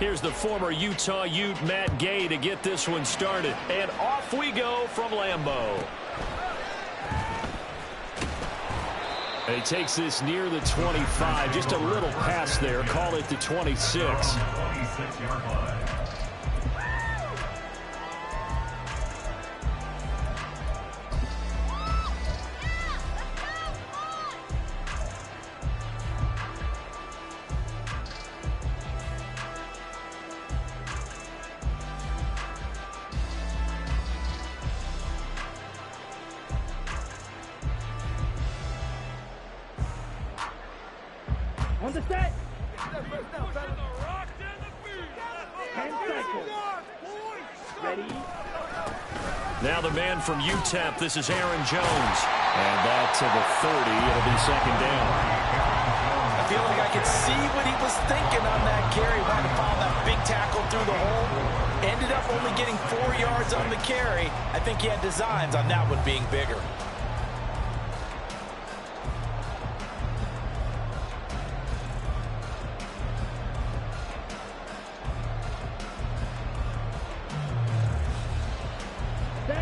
Here's the former Utah Ute, Matt Gay, to get this one started. And off we go from Lambeau. And he takes this near the 25. Just a little pass there. Call it the 26. 26-yard line. On the set. 10 seconds. Ready. Now the man from UTEP, this is Aaron Jones. And that to the 30. It'll be second down. I feel like I could see what he was thinking on that carry. Wanted to follow that big tackle through the hole. Ended up only getting 4 yards on the carry. I think he had designs on that one being bigger.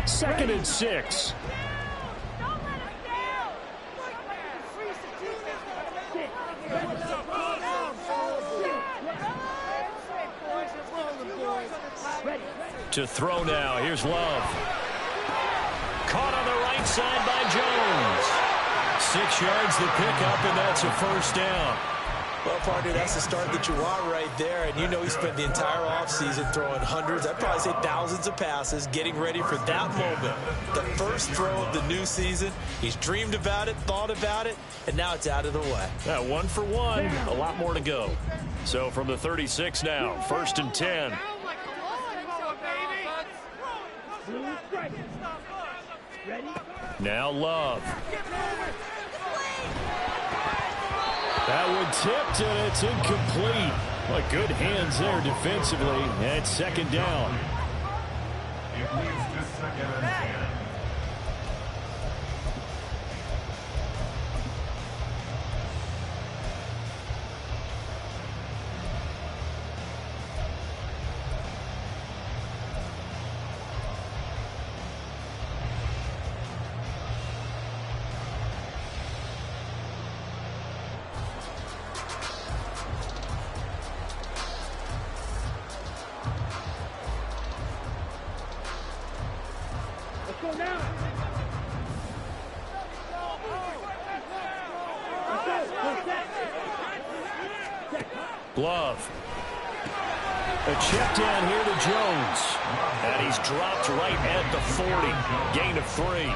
Second and 6. To throw now. Here's Love. Caught on the right side by Jones. 6 yards the pickup, and that's a first down. Well, partner, that's the start that you want right there. And you know he spent the entire offseason throwing hundreds, I'd probably say thousands of passes, getting ready for that moment. The first throw of the new season. He's dreamed about it, thought about it, and now it's out of the way. 1 for 1. A lot more to go. So from the 36 now, 1st and 10. Now Love. That one tipped, and it's incomplete. Well, good hands there defensively. And second down. It leads to second and 10. Love. A check down here to Jones. And he's dropped right at the 40. Gain of 3.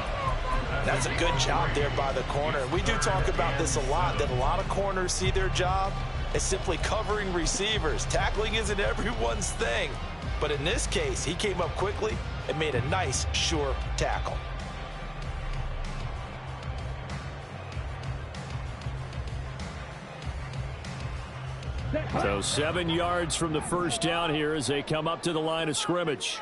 That's a good job there by the corner. We do talk about this a lot, that a lot of corners see their job as simply covering receivers. Tackling isn't everyone's thing. But in this case, he came up quickly and made a nice, sure tackle. So 7 yards from the first down here as they come up to the line of scrimmage.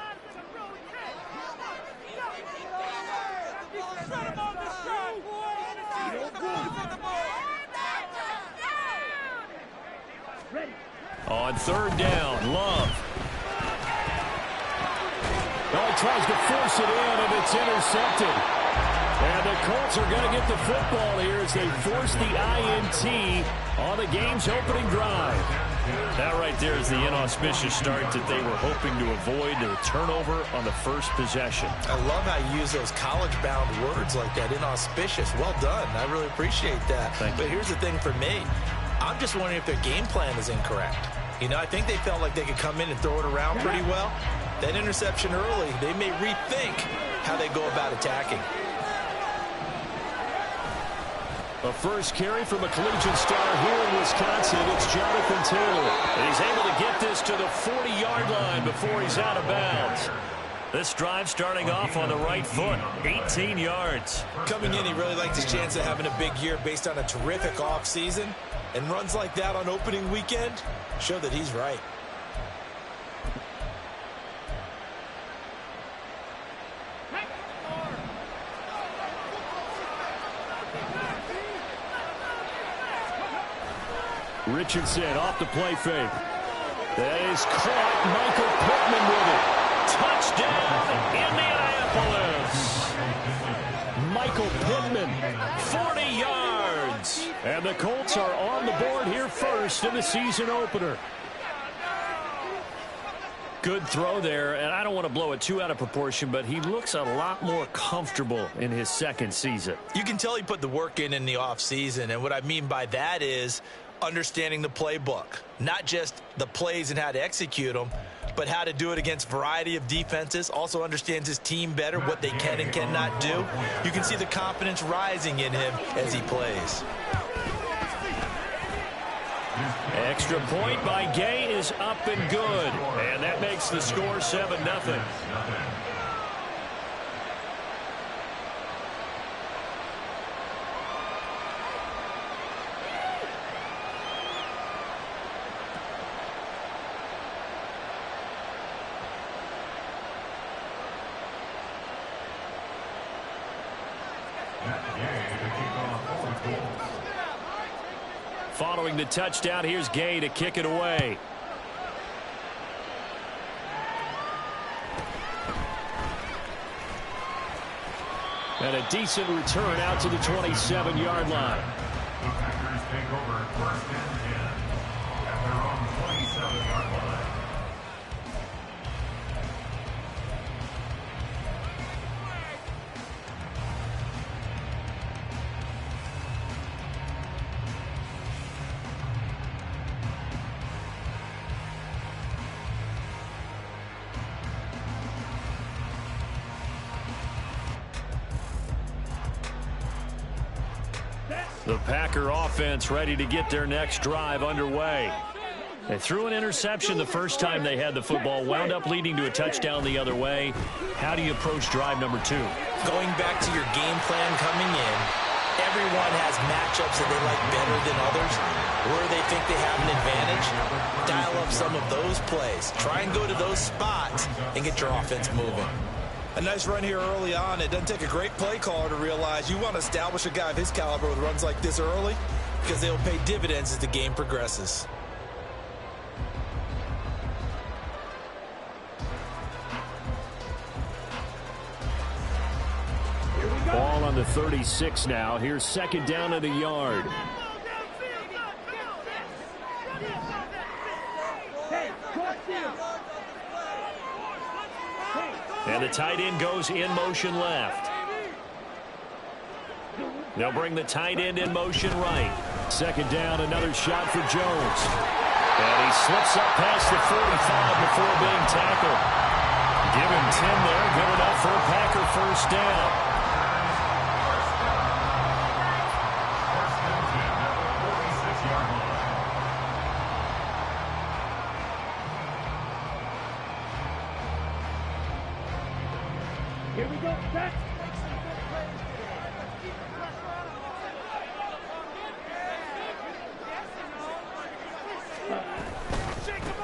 On third down, Love. Well, he tries to force it in, and it's intercepted. And the Colts are going to get the football here as they force the INT on the game's opening drive. That right there is the inauspicious start that they were hoping to avoid, a turnover on the first possession. I love how you use those college-bound words like that, inauspicious. Well done. I really appreciate that. But here's the thing for me. I'm just wondering if their game plan is incorrect. You know, I think they felt like they could come in and throw it around pretty well. That interception early, they may rethink how they go about attacking. A first carry from a collegiate star here in Wisconsin. It's Jonathan Taylor. And he's able to get this to the 40-yard line before he's out of bounds. This drive starting off on the right foot, 18 yards. Coming in, he really liked his chance of having a big year based on a terrific offseason. And runs like that on opening weekend show that he's right. Richardson off the play fake. That is caught. Michael Pittman with it. Touchdown, Indianapolis. Michael Pittman, 40 yards. And the Colts are on the board here first in the season opener. Good throw there, and I don't want to blow it too out of proportion, but he looks a lot more comfortable in his second season. You can tell he put the work in the offseason, and what I mean by that is understanding the playbook. Not just the plays and how to execute them, but how to do it against a variety of defenses. Also understands his team better, what they can and cannot do. You can see the confidence rising in him as he plays. Extra point by Gay is up and good. And that makes the score 7-0. Following the touchdown, here's Gay to kick it away. And a decent return out to the 27-yard line. The Packers take over first and 10 at their own 27-yard line. The Packer offense ready to get their next drive underway. They threw an interception the first time they had the football, wound up leading to a touchdown the other way. How do you approach drive number 2? Going back to your game plan coming in, everyone has matchups that they like better than others. Where they think they have an advantage, dial up some of those plays. Try and go to those spots and get your offense moving. A nice run here early on. It doesn't take a great play caller to realize you want to establish a guy of his caliber with runs like this early, because they'll pay dividends as the game progresses. Ball on the 36 now. Here's second down at a yard. And the tight end goes in motion left. They'll bring the tight end in motion right. Second down, another shot for Jones. And he slips up past the 45 before being tackled. Give him 10 there. Good enough for a Packer first down. Here we go, set.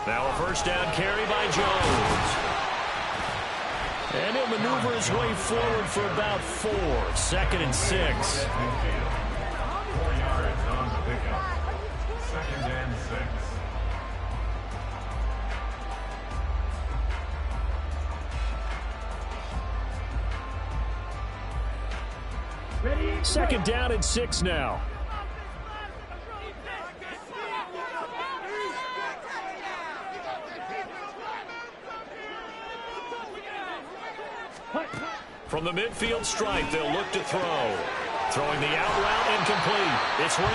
Now a first down carry by Jones. And he'll maneuver his way forward for about 4. Second and 6. 4 yards on the pickup. Second and 6. Ready? Second down and 6 now. From the midfield stripe, they'll look to throw. Throwing the out route incomplete. It's Reed.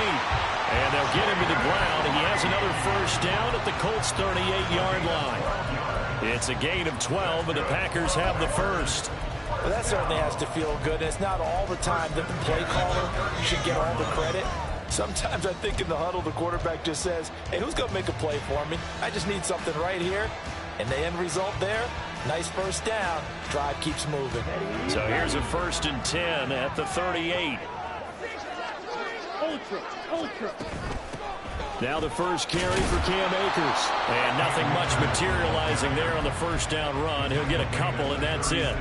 And they'll get him to the ground. He has another first down at the Colts' 38-yard line. It's a gain of 12, and the Packers have the first. Well, that certainly has to feel good. And it's not all the time that the play caller should get all the credit. Sometimes I think in the huddle, the quarterback just says, hey, who's going to make a play for me? I just need something right here. And the end result there, nice first down. Drive keeps moving. So here's a first and 10 at the 38. Ultra. Now the first carry for Cam Akers. And nothing much materializing there on the first down run. He'll get a couple, and that's it.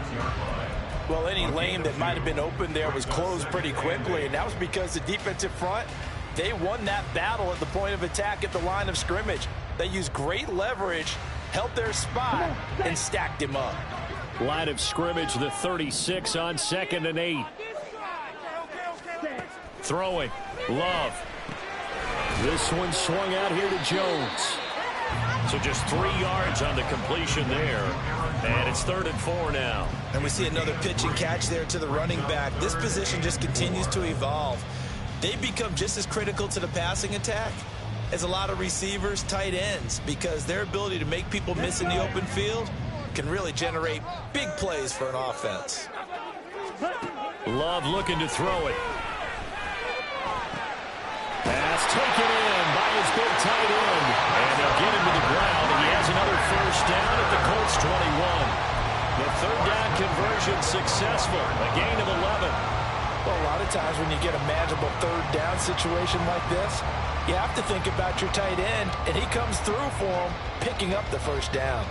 Well, any lane that might have been open there was closed pretty quickly, and that was because the defensive front, they won that battle at the point of attack at the line of scrimmage. They used great leverage, held their spot, and stacked him up. Line of scrimmage, the 36 on 2nd and 8. Throwing. Love. This one swung out here to Jones. So just 3 yards on the completion there. And it's 3rd and 4 now. And we see another pitch and catch there to the running back. This position just continues to evolve. They become just as critical to the passing attack as a lot of receivers, tight ends, because their ability to make people miss in the open field can really generate big plays for an offense. Love looking to throw it. Pass taken in by his big tight end. And they'll get him to the ground, and he has another first down at the Colts 21. The 3rd down conversion successful, a gain of 11. Well, a lot of times when you get a manageable 3rd down situation like this, you have to think about your tight end, and he comes through for him, picking up the first down.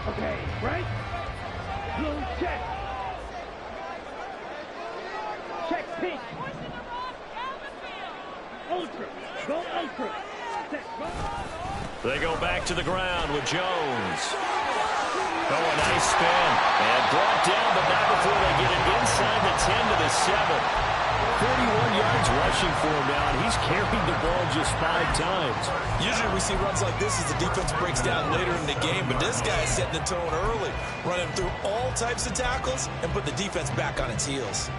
Okay, right? Blue check. Check pink. Ultra. Go ultra. Set. Go. They go back to the ground with Jones. Oh, a nice spin. And brought down, but not before they get it inside the 10 to the 7. 41 yards rushing for him now, and he's carried the ball just 5 times. Usually we see runs like this as the defense breaks down later in the game, but this guy is setting the tone early, running through all types of tackles and put the defense back on its heels.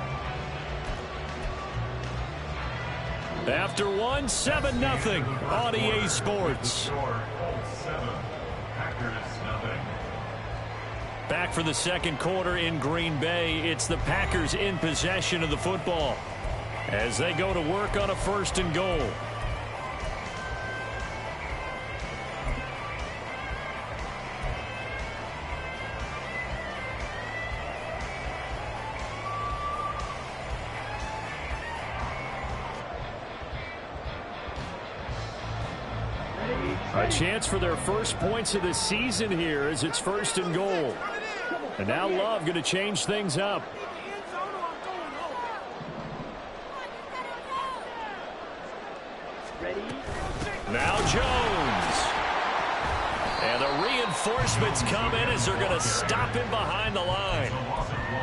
After 1, 7-0 on EA Sports. Back for the 2nd quarter in Green Bay. It's the Packers in possession of the football as they go to work on a 1st and goal. A chance for their first points of the season here as it's 1st and goal. And now Love going to change things up. Now Jones. And the reinforcements come in as they're going to stop him behind the line.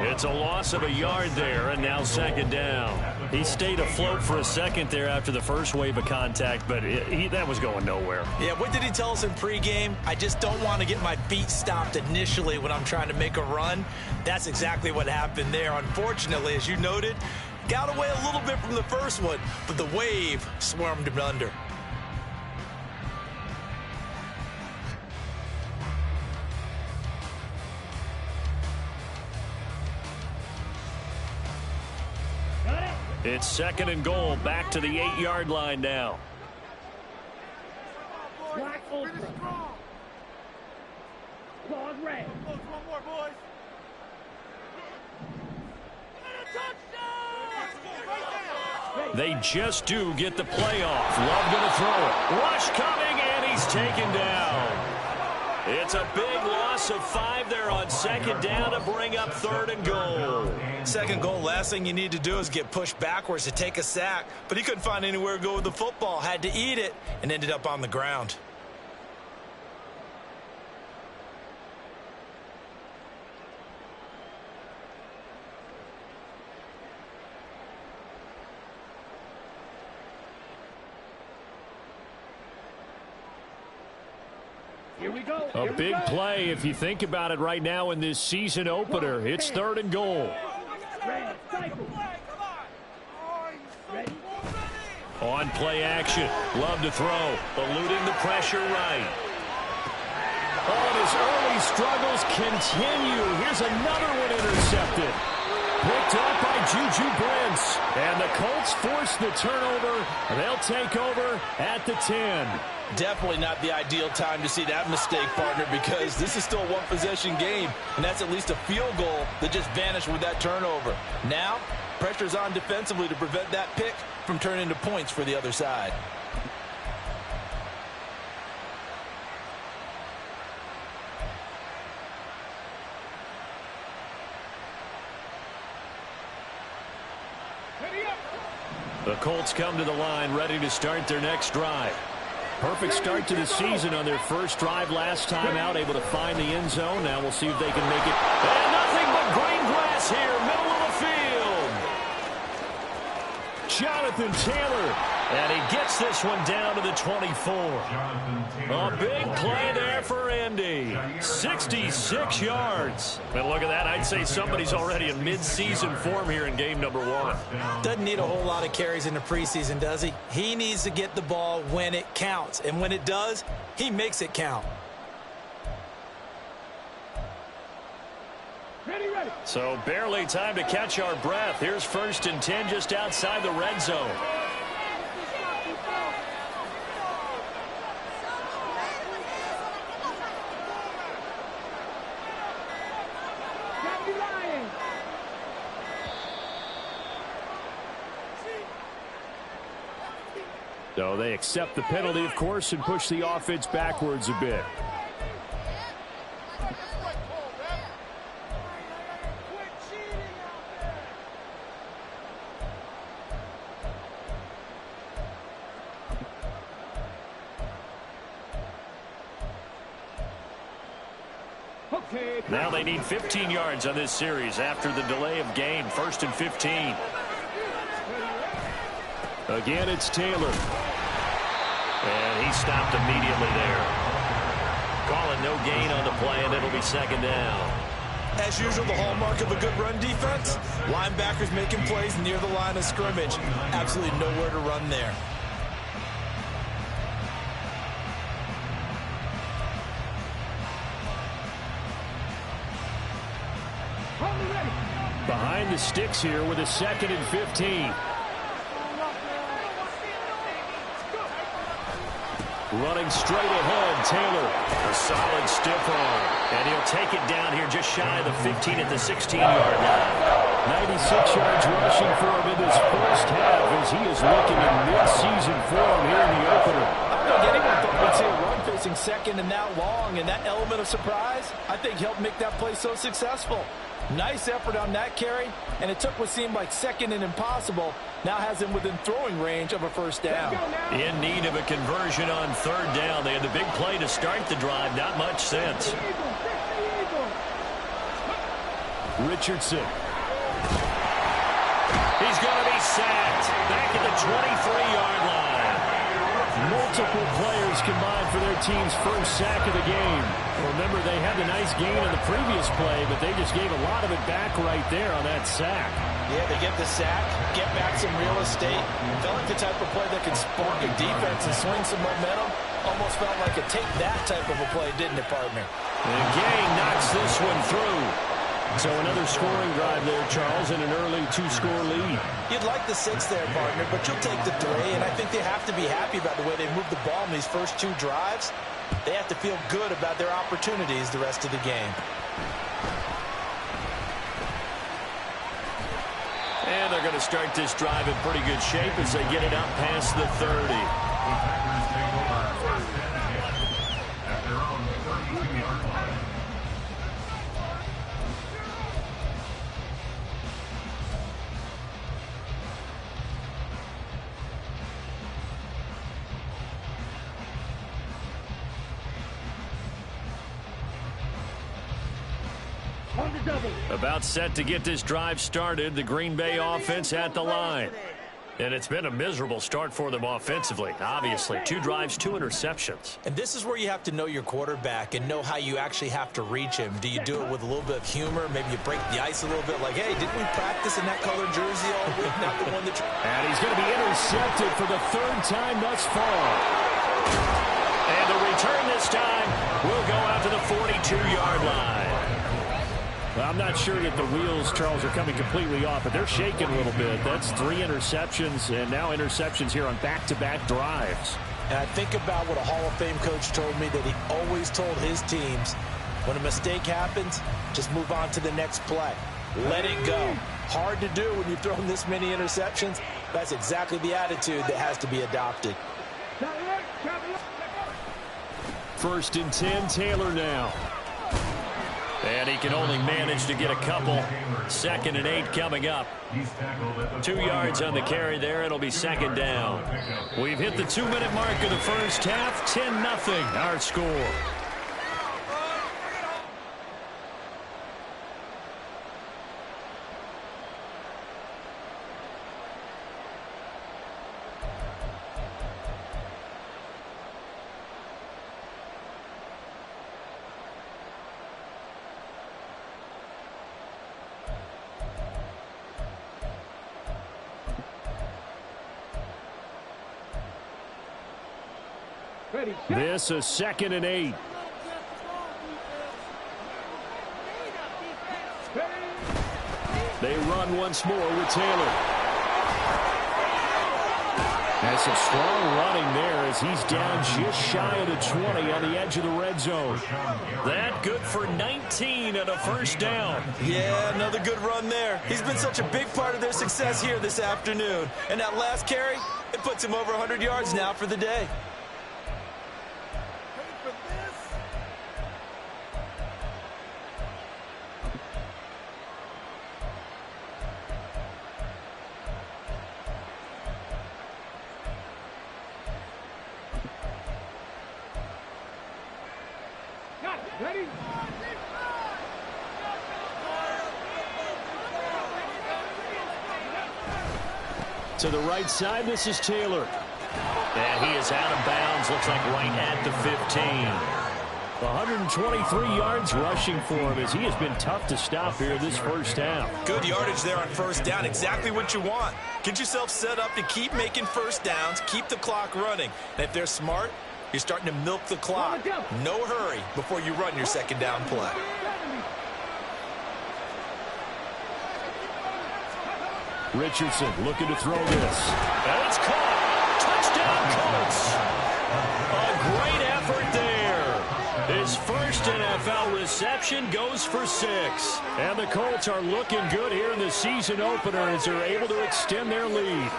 It's a loss of a yard there, and now 2nd down. He stayed afloat for a second there after the first wave of contact, but that was going nowhere. Yeah, what did he tell us in pregame? I just don't want to get my feet stopped initially when I'm trying to make a run. That's exactly what happened there. Unfortunately, as you noted, got away a little bit from the first one, but the wave swarmed him under. It's 2nd and goal, back to the 8-yard line now. Black ultra. Claws red. One more, boys. They just do get the playoff. Love going to throw it. Rush coming, and he's taken down. It's a big loss of 5 there on 2nd down to bring up 3rd and goal. 2nd goal, last thing you need to do is get pushed backwards to take a sack. But he couldn't find anywhere to go with the football, had to eat it, and ended up on the ground. Here we go. A big play if you think about it right now in this season opener. It's 3rd and goal. Red. Cycle. Ready. On play action. Love to throw. Eluding the pressure right. Oh, and his early struggles continue. Here's another one intercepted. Picked up by Juju Brents. And the Colts force the turnover. They'll take over at the 10. Definitely not the ideal time to see that mistake, partner, because this is still a one-possession game, and that's at least a field goal that just vanished with that turnover. Now, pressure's on defensively to prevent that pick from turning into points for the other side. The Colts come to the line ready to start their next drive. Perfect start to the season on their first drive last time out, able to find the end zone. Now we'll see if they can make it. And nothing but green grass here, middle of the field. Jonathan Taylor. And he gets this one down to the 24. A big play there for Indy. 66 yards. And look at that. I'd say somebody's already in mid-season form here in game number 1. Doesn't need a whole lot of carries in the preseason, does he? He needs to get the ball when it counts. And when it does, he makes it count. Ready. So barely time to catch our breath. Here's 1st and 10 just outside the red zone. So they accept the penalty, of course, and push the offense backwards a bit. Now they need 15 yards on this series after the delay of game. 1st and 15. Again, it's Taylor. And he stopped immediately there. Calling no gain on the play, and it'll be 2nd down. As usual, the hallmark of a good run defense, linebackers making plays near the line of scrimmage. Absolutely nowhere to run there. Behind the sticks here with a 2nd and 15. Running straight ahead, Taylor. A solid stiff arm. And he'll take it down here just shy of the 15 at the 16-yard line. 96 yards rushing for him in this first half as he is looking in mid-season form here in the opener. I don't think anyone thought we'd see a run facing 2nd and that long, and that element of surprise, I think, helped make that play so successful. Nice effort on that carry, and it took what seemed like 2nd and impossible. Now has him within throwing range of a 1st down. In need of a conversion on 3rd down. They had the big play to start the drive. Not much sense. Richardson. He's going to be sacked. Back at the 23-yard line. Multiple players combined for their team's first sack of the game. Remember, they had the nice gain on the previous play, but they just gave a lot of it back right there on that sack. Yeah, they get the sack, get back some real estate. Felt like the type of play that could spark a defense and swing some momentum. Almost felt like a take that type of a play, didn't it, partner? And Gang knocks this one through. So another scoring drive there, Charles, and an early 2-score lead. You'd like the 6 there, partner, but you'll take the 3, and I think they have to be happy about the way they moved the ball in these first 2 drives. They have to feel good about their opportunities the rest of the game. And they're going to start this drive in pretty good shape as they get it out past the 30. At their own 32-yard line. About set to get this drive started. The Green Bay offense at the line. And it's been a miserable start for them offensively. Obviously, 2 drives, 2 interceptions. And this is where you have to know your quarterback and know how you actually have to reach him. Do you do it with a little bit of humor? Maybe you break the ice a little bit like, hey, didn't we practice in that colored jersey all week? Not the one that... And he's going to be intercepted for the 3rd time thus far. And the return this time will go out to the 42-yard line. Well, I'm not sure that the wheels, Charles, are coming completely off, but they're shaking a little bit. That's 3 interceptions, and now interceptions here on back-to-back drives. And I think about what a Hall of Fame coach told me, that he always told his teams, when a mistake happens, just move on to the next play. Let it go. Hard to do when you've thrown this many interceptions. That's exactly the attitude that has to be adopted. 1st and 10, Taylor now. And he can only manage to get a couple. 2nd and 8 coming up. 2 yards on the carry there. It'll be 2nd down. We've hit the 2-minute mark of the first half. 10-0 our score. This is 2nd and 8. They run once more with Taylor. That's some strong running there as he's down just shy of the 20 on the edge of the red zone. That good for 19 and a 1st down. Yeah, another good run there. He's been such a big part of their success here this afternoon. And that last carry, it puts him over 100 yards now for the day. Ready? To the right side, this is Taylor. And he is out of bounds, looks like right at the 15. 123 yards rushing for him as he has been tough to stop here this first half. Good yardage there on 1st down, exactly what you want. Get yourself set up to keep making 1st downs, keep the clock running. And if they're smart, you're starting to milk the clock. No hurry before you run your 2nd down play. Richardson looking to throw this. And it's caught. Touchdown, Colts. A great effort there. His first NFL reception goes for 6. And the Colts are looking good here in the season opener as they're able to extend their lead.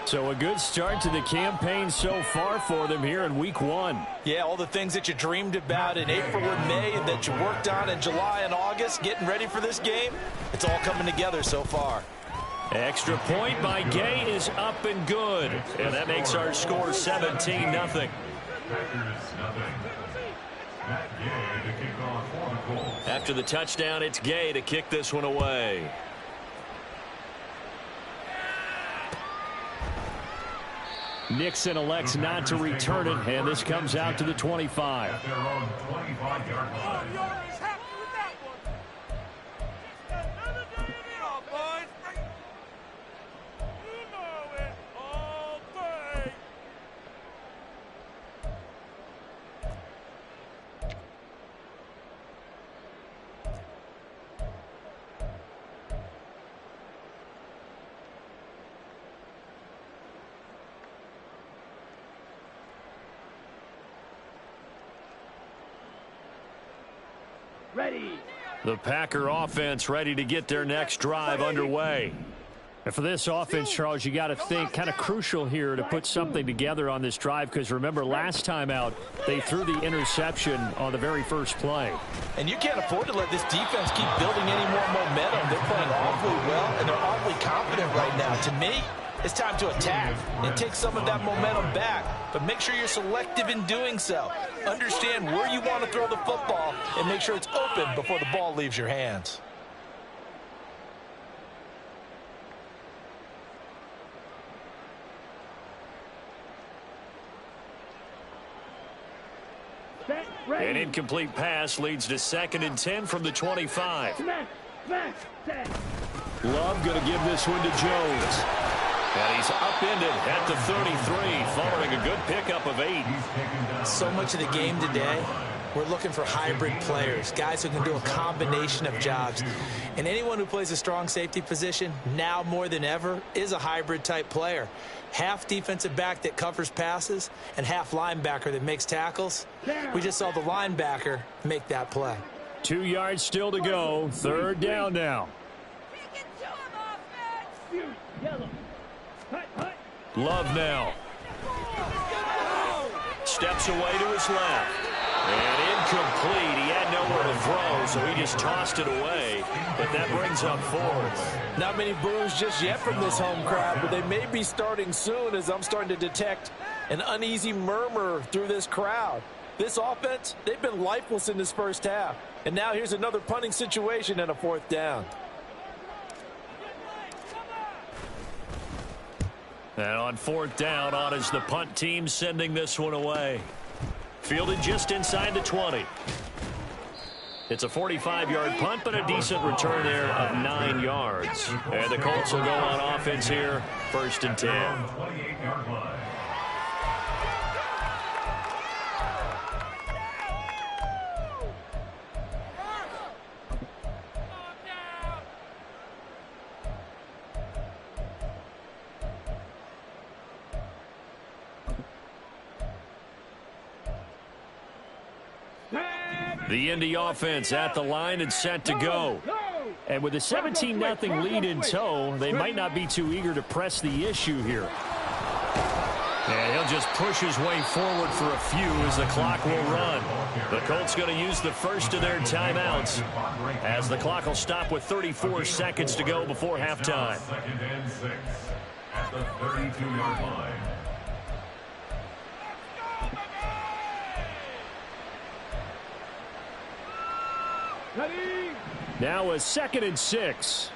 So a good start to the campaign so far for them here in week 1. Yeah, all the things that you dreamed about in April and May and that you worked on in July and August, getting ready for this game, it's all coming together so far. Extra point by Gay is up and good. And that makes our score 17-0. After the touchdown, it's Gay to kick this one away. Nixon elects not to return it, and this comes out to the 25. At their own 25-yard line. Ready. The Packer offense ready to get their next drive underway. And for this offense, Charles, you got to think kind of crucial here to put something together on this drive because remember last time out they threw the interception on the very first play. And you can't afford to let this defense keep building any more momentum. They're playing awfully well and they're awfully confident right now. To me, it's time to attack and take some of that momentum back. But make sure you're selective in doing so. Understand where you want to throw the football and make sure it's open before the ball leaves your hands. An incomplete pass leads to 2nd and 10 from the 25. Love going to give this one to Jones. And he's upended at the 33 following a good pickup of 8. So much of the game today, we're looking for hybrid players, guys who can do a combination of jobs. And anyone who plays a strong safety position, now more than ever, is a hybrid type player. Half defensive back that covers passes and half linebacker that makes tackles. We just saw the linebacker make that play. 2 yards still to go. 3rd down now. Love now. Steps away to his left. And incomplete. He had nowhere to throw, so he just tossed it away. But that brings up fourth. Not many boos just yet from this home crowd, but they may be starting soon as I'm starting to detect an uneasy murmur through this crowd. This offense, they've been lifeless in this first half. And now here's another punting situation and a fourth down. And on fourth down, on is the punt team sending this one away. Fielded just inside the 20. It's a 45-yard punt, but a decent return there of 9 yards. And the Colts will go on offense here, 1st and 10. 28-yard line. The Indy offense at the line and set to go. And with a 17-0 lead in tow, they might not be too eager to press the issue here. And he'll just push his way forward for a few as the clock will run. The Colts going to use the first of their timeouts as the clock will stop with 34 seconds to go before halftime. 2nd and 6 at the 32-yard line. Now a 2nd and 6.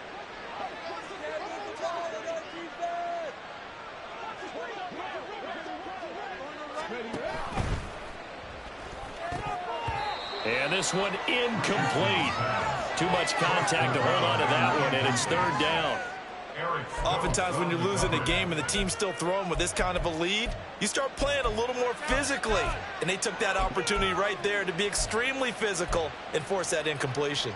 And this one incomplete. Too much contact to hold on to that one, and it's 3rd down. Oftentimes when you're losing a game and the team's still throwing with this kind of a lead, you start playing a little more physically. And they took that opportunity right there to be extremely physical and force that incompletion.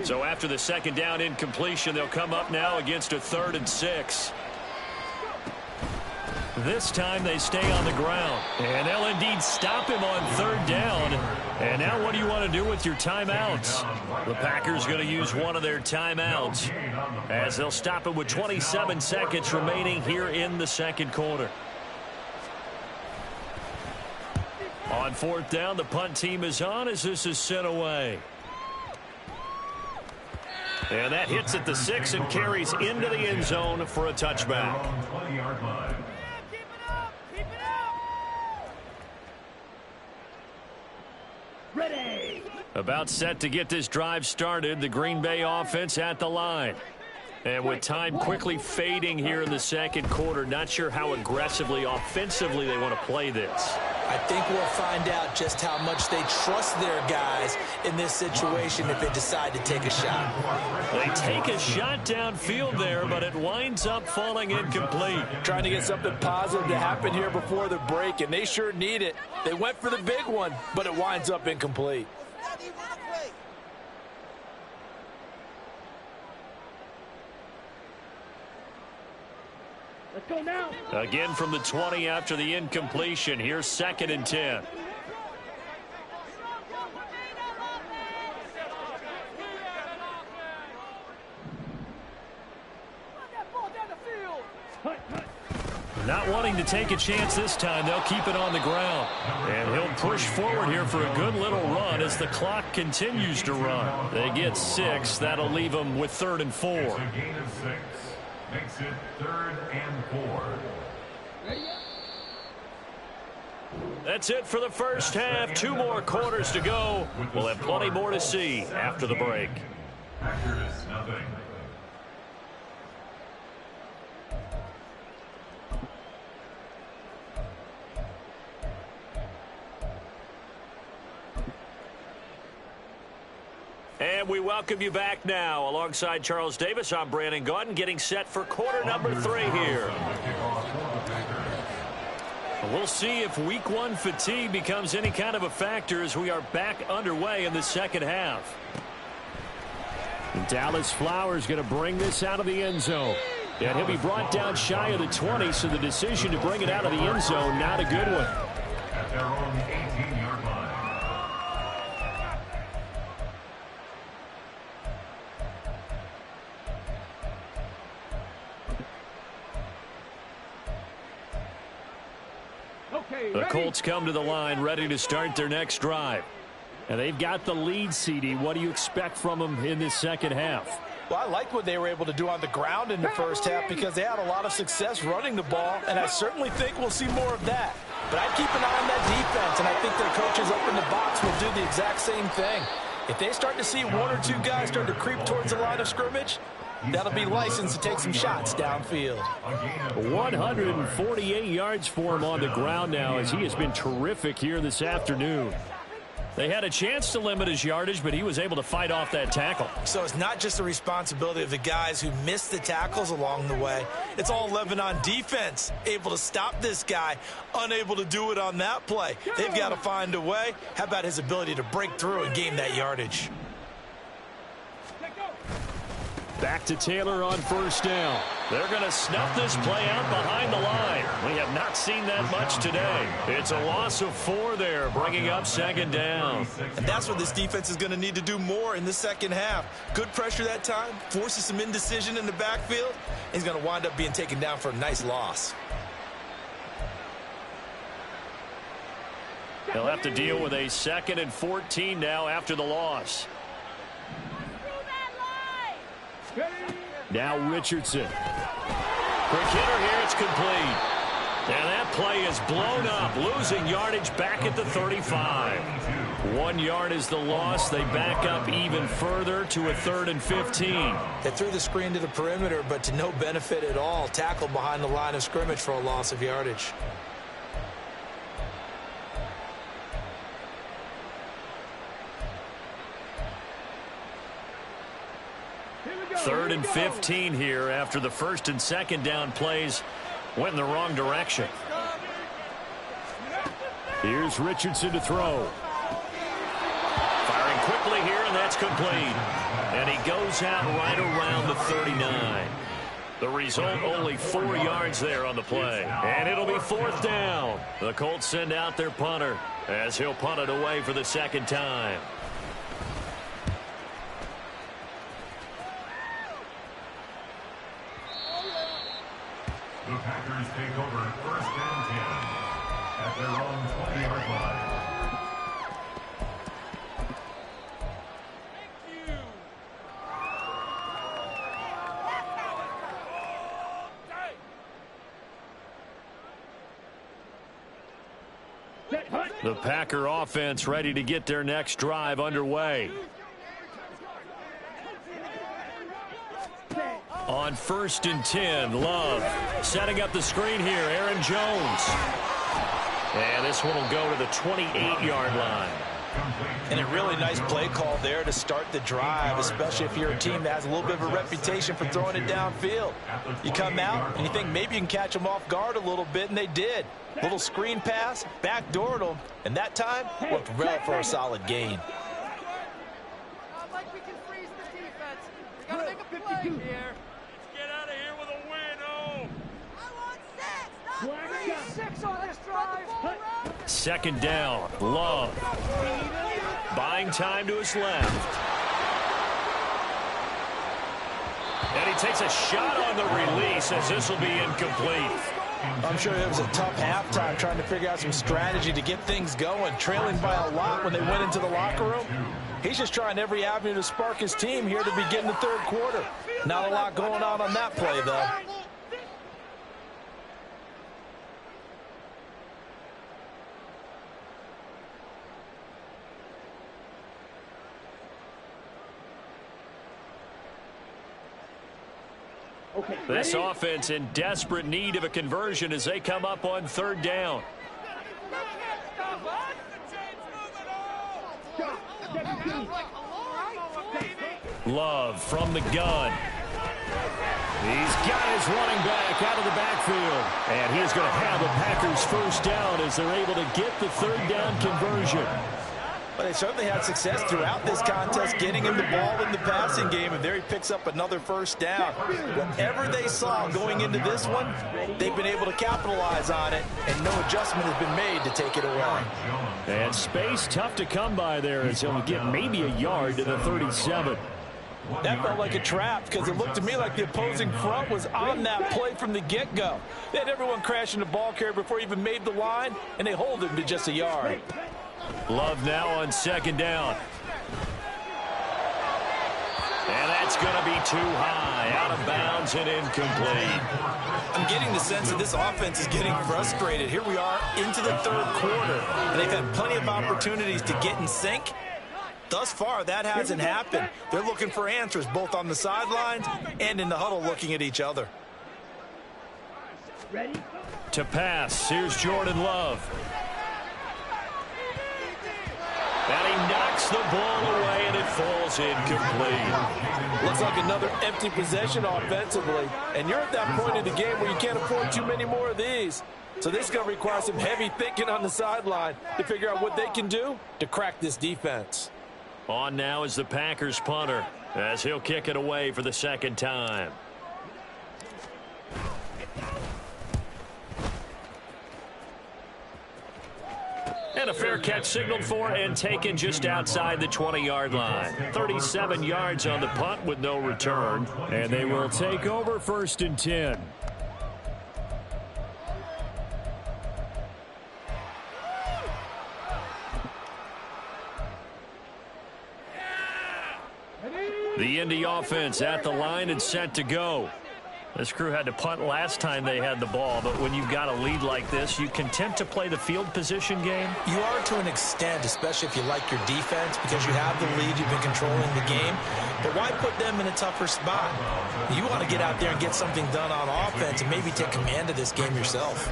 So after the 2nd down incompletion, they'll come up now against a 3rd and 6. This time they stay on the ground. And they'll indeed stop him on 3rd down. And now what do you want to do with your timeouts? The Packers going to use one of their timeouts as they'll stop him with 27 seconds remaining here in the 2nd quarter. On 4th down, the punt team is on as this is sent away. And that hits at the 6 and carries into the end zone for a touchback. 20-yard line. Ready. About set to get this drive started, the Green Bay offense at the line. And with time quickly fading here in the 2nd quarter, not sure how aggressively, offensively they want to play this. I think we'll find out just how much they trust their guys in this situation if they decide to take a shot. They take a shot downfield there, but it winds up falling incomplete. Trying to get something positive to happen here before the break, and they sure need it. They went for the big one, but it winds up incomplete. Let's go now. Again from the 20 after the incompletion. Here's 2nd and 10. Not wanting to take a chance this time, they'll keep it on the ground. And he'll push forward here for a good little run as the clock continues to run. They get 6. That'll leave them with 3rd and 4. It's a gain of 6. Makes it 3rd and 4. That's it for the first half. 2 more quarters to go. We'll have plenty more to see after the break. Packers, nothing. And we welcome you back now. Alongside Charles Davis, I'm Brandon Gaudin, getting set for quarter number 3 here. We'll see if week 1 fatigue becomes any kind of a factor as we are back underway in the 2nd half. And Dallas Flowers going to bring this out of the end zone. And he'll be brought down shy of the 20, so the decision to bring it out of the end zone, not a good one. At their own 18-yard line. Okay. The Colts come to the line ready to start their next drive. And they've got the lead, CD. What do you expect from them in this second half? Well, I like what they were able to do on the ground in the first half because they had a lot of success running the ball, and I certainly think we'll see more of that. But I'd keep an eye on that defense, and I think their coaches up in the box will do the exact same thing. If they start to see one or two guys start to creep towards the line of scrimmage, that'll be licensed to take some shots downfield. 148 yards for him on the ground now as he has been terrific here this afternoon. They had a chance to limit his yardage, but he was able to fight off that tackle. So it's not just the responsibility of the guys who missed the tackles along the way. It's all 11 on defense, able to stop this guy, unable to do it on that play. They've got to find a way. How about his ability to break through and gain that yardage? Back to Taylor on first down. They're going to snuff this play out behind the line. We have not seen that much today. It's a loss of 4 there, bringing up second down. And that's what this defense is going to need to do more in the second half. Good pressure that time, forces some indecision in the backfield. He's going to wind up being taken down for a nice loss. He'll have to deal with a 2nd and 14 now after the loss. Now Richardson. Quick hitter here, it's complete. And that play is blown up, losing yardage back at the 35. 1 yard is the loss. They back up even further to a 3rd and 15. They threw the screen to the perimeter, but to no benefit at all. Tackled behind the line of scrimmage for a loss of yardage. Third and 15 here after the 1st and 2nd down plays went in the wrong direction. Here's Richardson to throw. Firing quickly here, and that's complete. And he goes out right around the 39. The result, only 4 yards there on the play. And it'll be 4th down. The Colts send out their punter as he'll punt it away for the 2nd time. The Packers take over 1st and 10 at their own 20-yard line. The Packer offense ready to get their next drive underway. On 1st and 10, Love setting up the screen here, Aaron Jones. And this one will go to the 28-yard line. And a really nice play call there to start the drive, especially if you're a team that has a little bit of a reputation for throwing it downfield. You come out and you think maybe you can catch them off guard a little bit, and they did. Little screen pass, backdoored them, and that time worked well for a solid gain. Like we can freeze the defense. We gotta make a play here. Let's get out of here with a win, I want 6, not 3. 6 on this drive. 2nd down, Love. Buying time to his left. And he takes a shot on the release as this will be incomplete. I'm sure it was a tough halftime trying to figure out some strategy to get things going, trailing by a lot when they went into the locker room. He's just trying every avenue to spark his team here to begin the 3rd quarter. Not a lot going on that play, though. This offense in desperate need of a conversion as they come up on 3rd down. Love from the gun. He's got his running back out of the backfield. And he's going to have the Packers 1st down as they're able to get the 3rd down conversion. But they certainly had success throughout this contest getting him the ball in the passing game, and there he picks up another 1st down. Whatever they saw going into this one, they've been able to capitalize on it, and no adjustment has been made to take it away. And space tough to come by there as he'll get maybe a yard to the 37. That felt like a trap because it looked to me like the opposing front was on that play from the get-go. They had everyone crashing the ball carrier before he even made the line, and they hold him to just a yard. Love now on second down. And that's going to be too high, out of bounds and incomplete. I'm getting the sense that this offense is getting frustrated. Here we are into the third quarter, and they've had plenty of opportunities to get in sync. Thus far, that hasn't happened. They're looking for answers both on the sidelines and in the huddle looking at each other. Ready? To pass, here's Jordan Love. And he knocks the ball away, and it falls incomplete. Looks like another empty possession offensively. And you're at that point in the game where you can't afford too many more of these. So this is going to require some heavy thinking on the sideline to figure out what they can do to crack this defense. On now is the Packers punter, as he'll kick it away for the second time. And a fair catch signaled for and taken just outside the 20-yard line. 37 yards on the punt with no return. And they will take over 1st and 10. The Indy offense at the line and set to go. This crew had to punt last time they had the ball, but when you've got a lead like this, you content to play the field position game? You are to an extent, especially if you like your defense, because you have the lead, you've been controlling the game. But why put them in a tougher spot? You want to get out there and get something done on offense and maybe take command of this game yourself.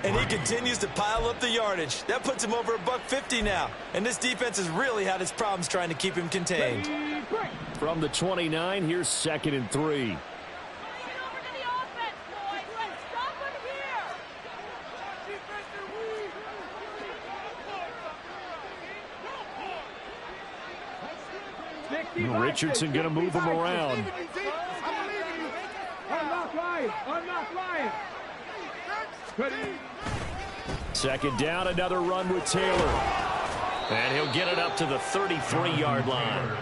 And he continues to pile up the yardage. That puts him over $150 now. And this defense has really had its problems trying to keep him contained. From the 29, here's 2nd and 3. Richardson going to move him around. I'm not lying. Second down, another run with Taylor. And he'll get it up to the 33-yard line.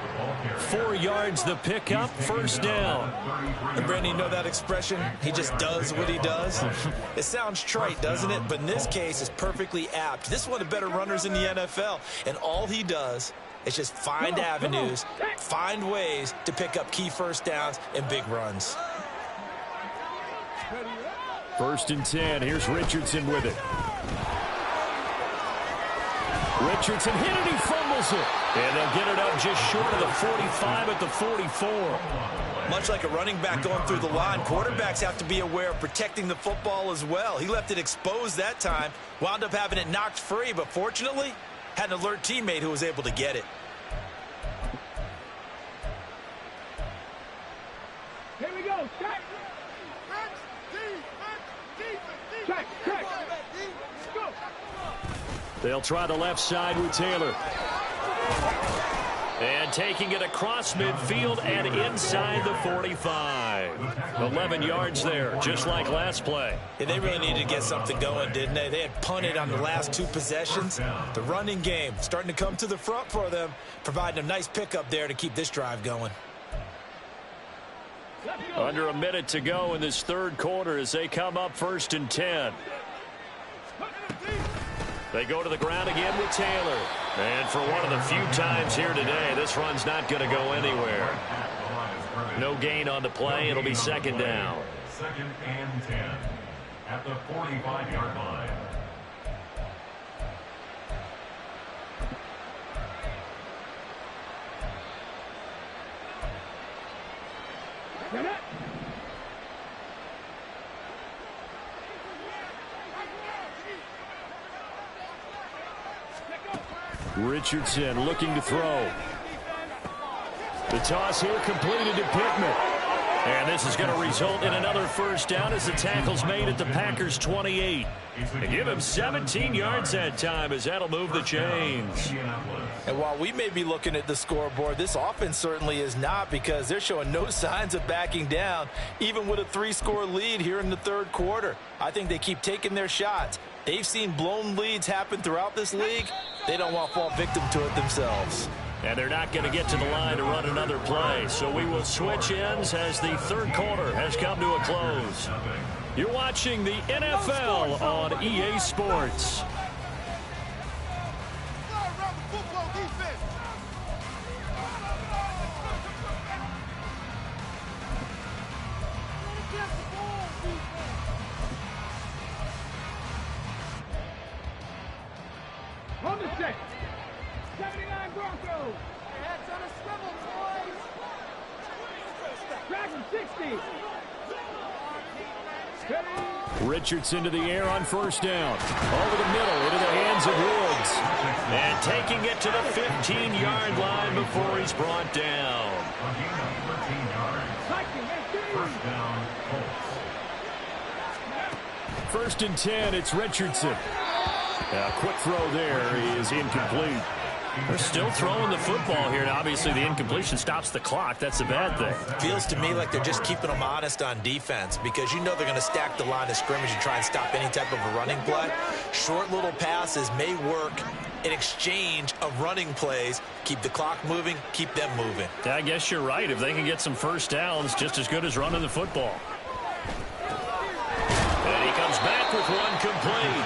4 yards the pickup, 1st down. And Brandon, you know that expression? He just does what he does. It sounds trite, doesn't it? But in this case, it's perfectly apt. This is one of the better runners in the NFL. And all he does is just find avenues, find ways to pick up key 1st downs and big runs. 1st and 10. Here's Richardson with it. Richardson hit it, he fumbles it. And they'll get it up just short of the 45 at the 44. Much like a running back going through the line, quarterbacks have to be aware of protecting the football as well. He left it exposed that time, wound up having it knocked free, but fortunately, had an alert teammate who was able to get it. Here we go. Check. Check. Go. They'll try the left side with Taylor. And taking it across midfield and inside the 45. 11 yards there, just like last play. Yeah, they really needed to get something going, didn't they? They had punted on the last 2 possessions. The running game starting to come to the front for them, providing a nice pickup there to keep this drive going. Under a minute to go in this 3rd quarter as they come up 1st and 10. They go to the ground again with Taylor. And for one of the few times here today, this run's not going to go anywhere. No gain on the play. It'll be 2nd down. 2nd and 10 at the 45-yard line. Get it. Richardson looking to throw. The toss here completed to Pittman. And this is going to result in another 1st down as the tackle's made at the Packers' 28. They give him 17 yards that time as that'll move the chains. And while we may be looking at the scoreboard, this offense certainly is not, because they're showing no signs of backing down, even with a 3-score lead here in the 3rd quarter. I think they keep taking their shots. They've seen blown leads happen throughout this league. They don't want to fall victim to it themselves. And they're not going to get to the line to run another play. So we will switch ends as the third quarter has come to a close. You're watching the NFL on EA Sports. On the set. 79 Broncos. Heads on a swivel, boys. Dragon 60. Richardson to the air on first down. Over the middle, into the hands of Woods. And taking it to the 15-yard line before he's brought down. First down, Colts. 1st and 10, it's Richardson. A quick throw there is incomplete. They're still throwing the football here, and obviously the incompletion stops the clock. That's a bad thing. Feels to me like they're just keeping them honest on defense because you know they're going to stack the line of scrimmage and try and stop any type of a running play. Short little passes may work in exchange of running plays. Keep the clock moving, keep them moving. I guess you're right. If they can get some first downs, just as good as running the football. And he comes back with one complete.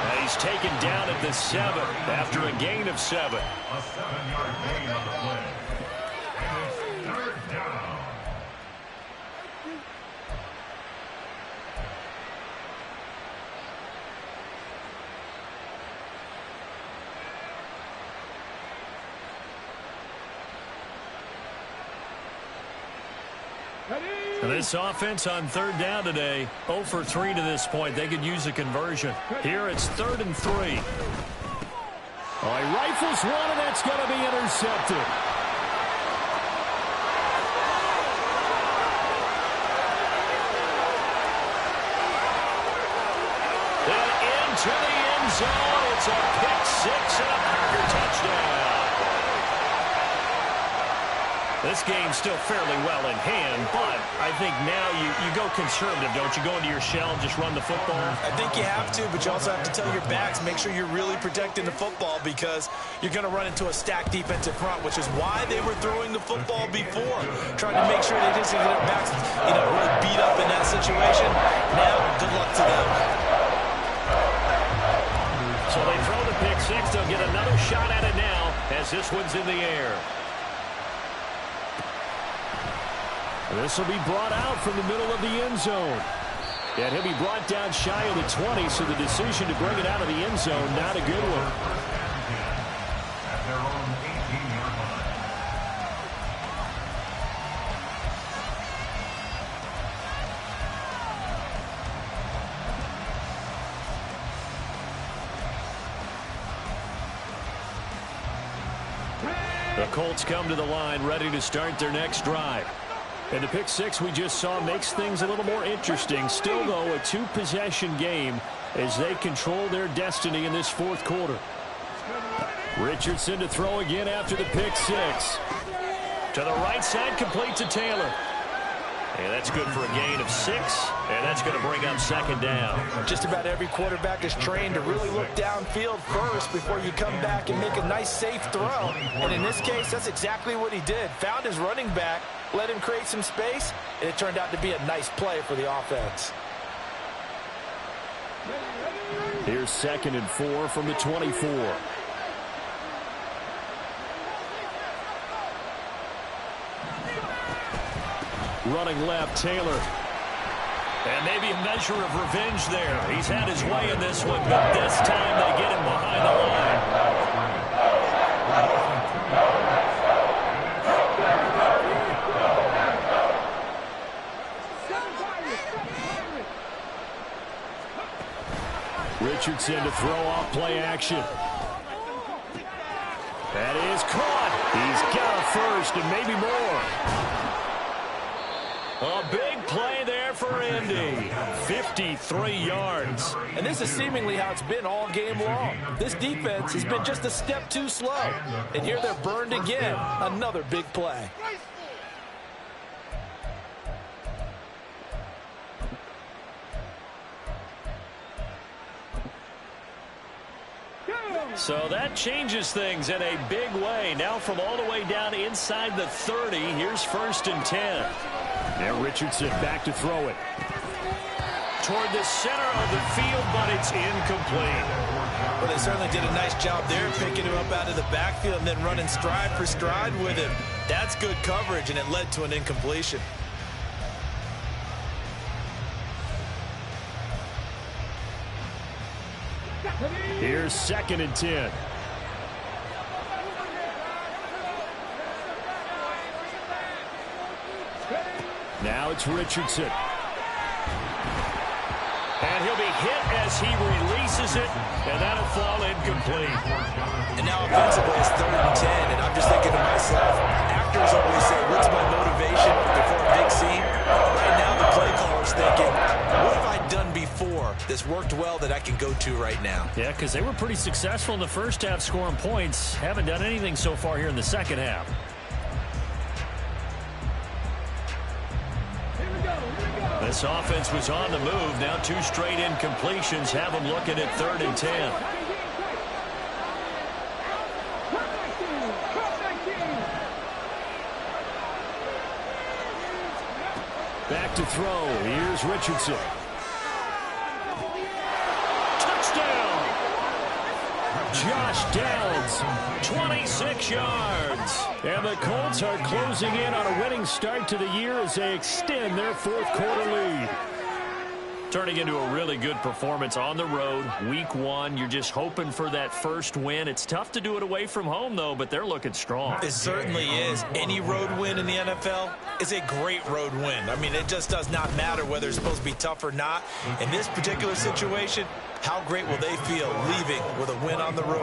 And he's taken down at the 7 after a gain of 7. A 7-yard gain on the play. And it's third down. And this offense on 3rd down today, 0 for 3 to this point. They could use a conversion. Here it's 3rd and 3. Oh, he rifles one, and that's going to be intercepted. And into the end zone. It's a pick 6 and a Packer touchdown. This game's still fairly well in hand, but I think now you go conservative, don't you? Go into your shell and just run the football? I think you have to, but you also have to tell your backs, make sure you're really protecting the football because you're going to run into a stacked defensive front, which is why they were throwing the football before, trying to make sure they didn't get their backs, really beat up in that situation. Now, good luck to them. So they throw the pick 6. They'll get another shot at it now as this one's in the air. This will be brought out from the middle of the end zone. And he'll be brought down shy of the 20, so the decision to bring it out of the end zone, not a good one. At their own 18-yard line. The Colts come to the line ready to start their next drive. And the pick 6 we just saw makes things a little more interesting. Still, though, a 2-possession game as they control their destiny in this 4th quarter. Richardson to throw again after the pick 6. To the right side, complete to Taylor. And that's good for a gain of 6, and that's going to bring up 2nd down. Just about every quarterback is trained to really look downfield first before you come back and make a nice, safe throw. And in this case, that's exactly what he did. Found his running back, let him create some space, and it turned out to be a nice play for the offense. Here's 2nd and 4 from the 24. Running left, Taylor. And maybe a measure of revenge there. He's had his way in this one, but this time they get him behind the line. Richardson to throw off play action. That is caught. He's got a first and maybe more. A big play there for Indy. 53 yards. And this is seemingly how it's been all game long. This defense has been just a step too slow. And here they're burned again. Another big play. So that changes things in a big way. Now from all the way down inside the 30, here's 1st and 10. And Richardson back to throw it. Toward the center of the field, but it's incomplete. Well, they certainly did a nice job there, picking him up out of the backfield and then running stride for stride with him. That's good coverage, and it led to an incompletion. Here's 2nd and 10. Now it's Richardson. And he'll be hit as he releases it, and that'll fall incomplete. And now offensively it's 3rd and 10, and I'm just thinking to myself, actors always say, what's my motivation before a big scene? Right now the play caller's thinking, what have I done before that's worked well that I can go to right now? Yeah, because they were pretty successful in the first half scoring points. Haven't done anything so far here in the second half. This offense was on the move. Now 2 straight incompletions have them looking at 3rd and 10. Back to throw. Here's Richardson. Touchdown! Josh Downs, 26 yards. And the Colts are closing in on a winning start to the year as they extend their 4th quarter lead. Turning into a really good performance on the road. Week 1, you're just hoping for that first win. It's tough to do it away from home, though, but they're looking strong. It certainly is. Any road win in the NFL is a great road win. I mean, it just does not matter whether it's supposed to be tough or not. In this particular situation, how great will they feel leaving with a win on the road?